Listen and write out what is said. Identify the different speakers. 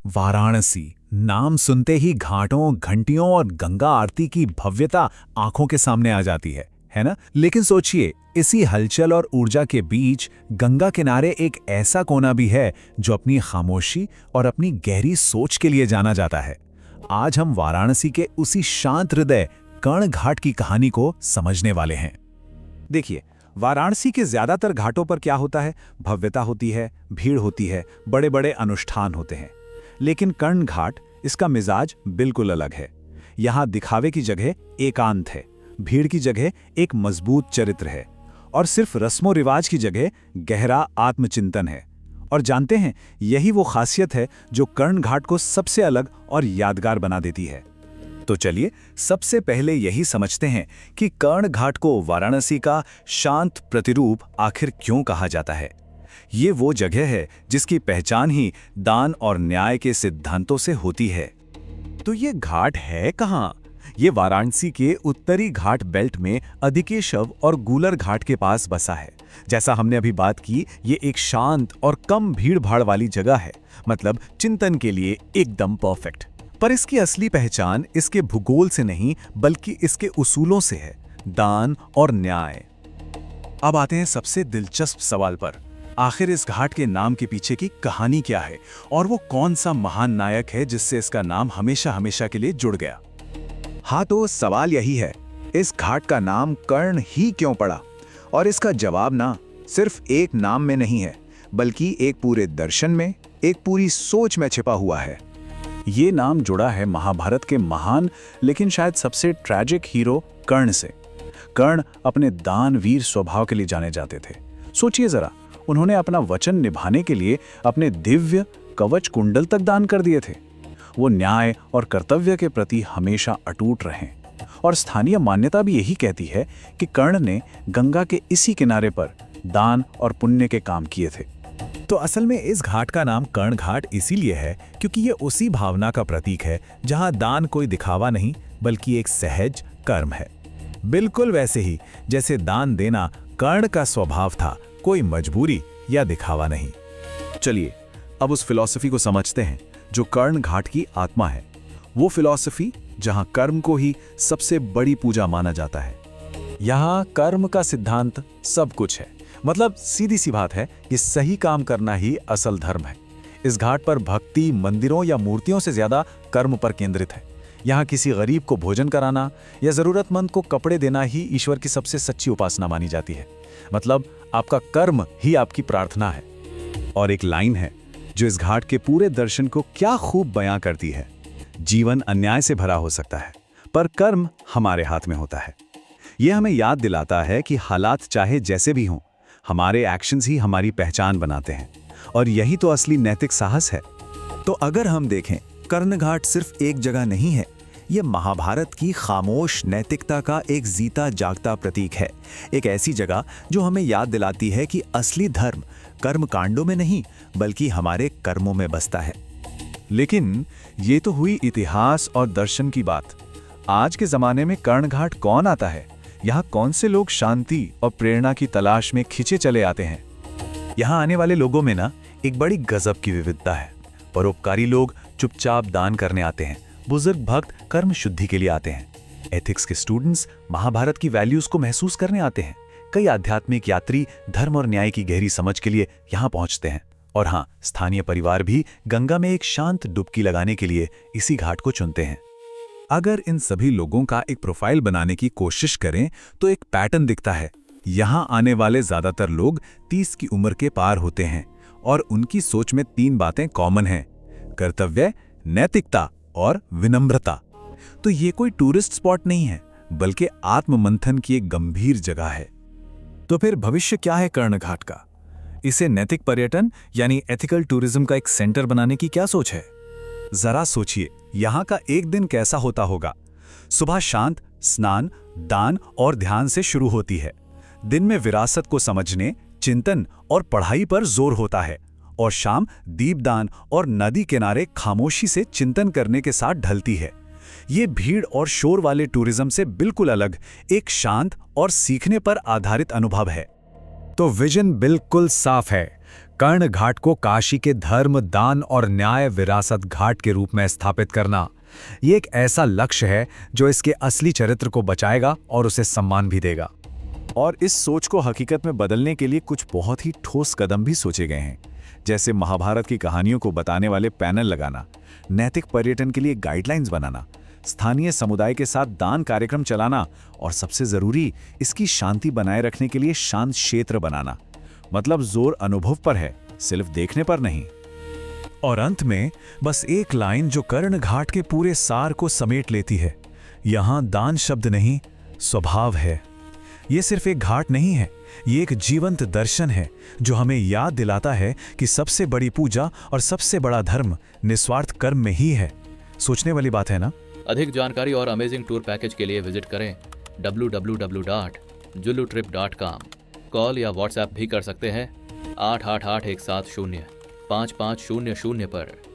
Speaker 1: वाराणसी, नाम सुनते ही घाटों, घंटियों और गंगा आरती की भव्यता आंखों के सामने आ जाती है ना? लेकिन सोचिए, इसी हलचल और ऊर्जा के बीच गंगा किनारे एक ऐसा कोना भी है जो अपनी खामोशी और अपनी गहरी सोच के लिए जाना जाता है। आज हम वाराणसी के उसी शांत हृदय कर्ण घाट की कहानी को समझने वाले हैं।
Speaker 2: देखिए, वाराणसी के ज्यादातर घाटों पर क्या होता है? भव्यता होती है, भीड़ होती है, बड़े बड़े अनुष्ठान होते हैं। लेकिन कर्ण घाट, इसका मिजाज बिल्कुल अलग है। यहाँ दिखावे की जगह एकांत है, भीड़ की जगह एक मजबूत चरित्र है, और सिर्फ रस्मों रिवाज की जगह गहरा आत्मचिंतन है। और जानते हैं, यही वो खासियत है जो कर्ण घाट को सबसे अलग और यादगार बना देती है।
Speaker 1: तो चलिए सबसे पहले यही समझते हैं कि कर्ण घाट को वाराणसी का शांत प्रतिरूप आखिर क्यों कहा जाता है। ये वो जगह है जिसकी पहचान ही दान और न्याय के सिद्धांतों से होती है।
Speaker 2: तो ये घाट है कहाँ? ये वाराणसी के उत्तरी घाट बेल्ट में अधिकेशव और गूलर घाट के पास बसा है। जैसा हमने अभी बात की, ये एक शांत और कम भीड़ भाड़ वाली जगह है, मतलब चिंतन के लिए एकदम परफेक्ट। पर इसकी असली पहचान इसके भूगोल से नहीं बल्कि इसके उसूलों से है, दान और न्याय। अब आते हैं सबसे दिलचस्प सवाल पर, आखिर इस घाट के नाम के पीछे की कहानी क्या है और वो कौन सा महान नायक है जिससे इसका नाम हमेशा हमेशा के लिए जुड़ गया?
Speaker 3: हाँ, तो सवाल यही है, इस घाट का नाम कर्ण ही क्यों पड़ा? और इसका जवाब ना सिर्फ एक नाम में नहीं है, बल्कि एक पूरे दर्शन में, एक पूरी सोच में छिपा हुआ है।
Speaker 2: ये नाम जुड़ा है महाभारत के महान लेकिन शायद सबसे ट्रैजिक हीरो कर्ण से। कर्ण अपने दानवीर स्वभाव के लिए जाने जाते थे। सोचिए जरा, उन्होंने अपना वचन निभाने के लिए अपने दिव्य कवच कुंडल तक दान कर दिए थे। वो न्याय और कर्तव्य के प्रति हमेशा अटूट रहे, और स्थानीय मान्यता भी यही कहती है कि कर्ण ने गंगा के इसी किनारे पर दान और पुण्य के काम किए थे।
Speaker 1: तो असल में इस घाट का नाम कर्ण घाट इसीलिए है क्योंकि ये उसी भावना का प्रतीक है जहां दान कोई दिखावा नहीं बल्कि एक सहज कर्म है। बिल्कुल वैसे ही जैसे दान देना कर्ण का स्वभाव था, कोई मजबूरी या दिखावा नहीं।
Speaker 2: चलिए अब उस फिलॉसफी को समझते हैं जो कर्ण घाट की आत्मा है। वो फिलॉसफी जहां कर्म को ही सबसे बड़ी पूजा माना जाता है। यहाँ कर्म का सिद्धांत सब कुछ है, मतलब सीधी सी बात है कि सही काम करना ही असल धर्म है। इस घाट पर भक्ति मंदिरों या मूर्तियों से ज्यादा कर्म पर केंद्रित है। यहाँ किसी गरीब को भोजन कराना या जरूरतमंद को कपड़े देना ही ईश्वर की सबसे सच्ची उपासना मानी जाती है। मतलब आपका कर्म ही आपकी प्रार्थना है। और एक लाइन है जो इस घाट के पूरे दर्शन को क्या खूब बयां करती है, जीवन अन्याय से भरा हो सकता है पर कर्म हमारे हाथ में होता है। यह हमें याद दिलाता है कि हालात चाहे जैसे भी हों, हमारे एक्शंस ही हमारी पहचान बनाते हैं, और यही तो असली नैतिक साहस है।
Speaker 1: तो अगर हम देखें, कर्ण घाट सिर्फ एक जगह नहीं है, यह महाभारत की खामोश नैतिकता का एक जीता जागता प्रतीक है। एक ऐसी जगह जो हमें याद दिलाती है कि असली धर्म कर्म कांडों में नहीं बल्कि हमारे कर्मों में बसता है।
Speaker 2: लेकिन ये तो हुई इतिहास और दर्शन की बात। आज के जमाने में कर्ण घाट कौन आता है? यहाँ कौन से लोग शांति और प्रेरणा की तलाश में खिंचे चले आते हैं? यहाँ आने वाले लोगों में ना एक बड़ी गजब की विविधता है। परोपकारी लोग चुपचाप दान करने आते हैं, बुजुर्ग भक्त कर्म शुद्धि के लिए आते हैं, एथिक्स के स्टूडेंट्स महाभारत की वैल्यूज को महसूस करने आते हैं, कई आध्यात्मिक यात्री धर्म और न्याय की गहरी समझ के लिए यहाँ पहुंचते हैं, और हाँ, स्थानीय परिवार भी गंगा में एक शांत डुबकी लगाने के लिए इसी घाट को चुनते हैं।
Speaker 1: अगर इन सभी लोगों का एक प्रोफाइल बनाने की कोशिश करें तो एक पैटर्न दिखता है। यहाँ आने वाले ज्यादातर लोग 30 की उम्र के पार होते हैं, और उनकी सोच में 3 बातें कॉमन हैं: कर्तव्य, नैतिकता और विनम्रता। तो ये कोई टूरिस्ट स्पॉट नहीं है बल्कि आत्ममंथन की एक गंभीर जगह है। तो फिर भविष्य क्या है कर्ण घाट का? इसे नैतिक पर्यटन यानी एथिकल टूरिज्म का एक सेंटर बनाने की क्या सोच है? जरा सोचिए, यहाँ का एक दिन कैसा होता होगा। सुबह शांत स्नान, दान और ध्यान से शुरू होती है। दिन में विरासत को समझने, चिंतन और पढ़ाई पर जोर होता है, और शाम दीपदान और नदी किनारे खामोशी से चिंतन करने के साथ ढलती है। ये भीड़ और शोर वाले टूरिज्म से बिल्कुल अलग एक शांत और सीखने पर आधारित अनुभव है।
Speaker 3: तो विजन बिल्कुल साफ है,
Speaker 2: कर्ण घाट को काशी के धर्म, दान और न्याय विरासत घाट के रूप में स्थापित करना, ये एक ऐसा लक्ष्य है जो इसके असली चरित्र को बचाएगा और उसे सम्मान भी देगा। और इस सोच को हकीकत में बदलने के लिए कुछ बहुत ही ठोस कदम भी सोचे गए हैं, जैसे महाभारत की कहानियों को बताने वाले पैनल लगाना, नैतिक पर्यटन के लिए गाइडलाइंस बनाना, स्थानीय समुदाय के साथ दान कार्यक्रम चलाना और सबसे जरूरी, इसकी शांति बनाए रखने के लिए शांत क्षेत्र बनाना। मतलब जोर अनुभव पर है, सिर्फ देखने पर नहीं।
Speaker 1: और अंत में बस एक लाइन जो कर्ण घाट के पूरे सार को समेट लेती है, यहां दान शब्द नहीं, स्वभाव है। ये सिर्फ एक घाट नहीं है, ये एक जीवंत दर्शन है जो हमें याद दिलाता है कि सबसे बड़ी पूजा और सबसे बड़ा धर्म निस्वार्थ कर्म में ही है। सोचने वाली बात है ना?
Speaker 4: अधिक जानकारी और अमेजिंग टूर पैकेज के लिए विजिट करें www.jullutrip.com। कॉल या व्हाट्सएप भी कर सकते हैं 8881705500 पर।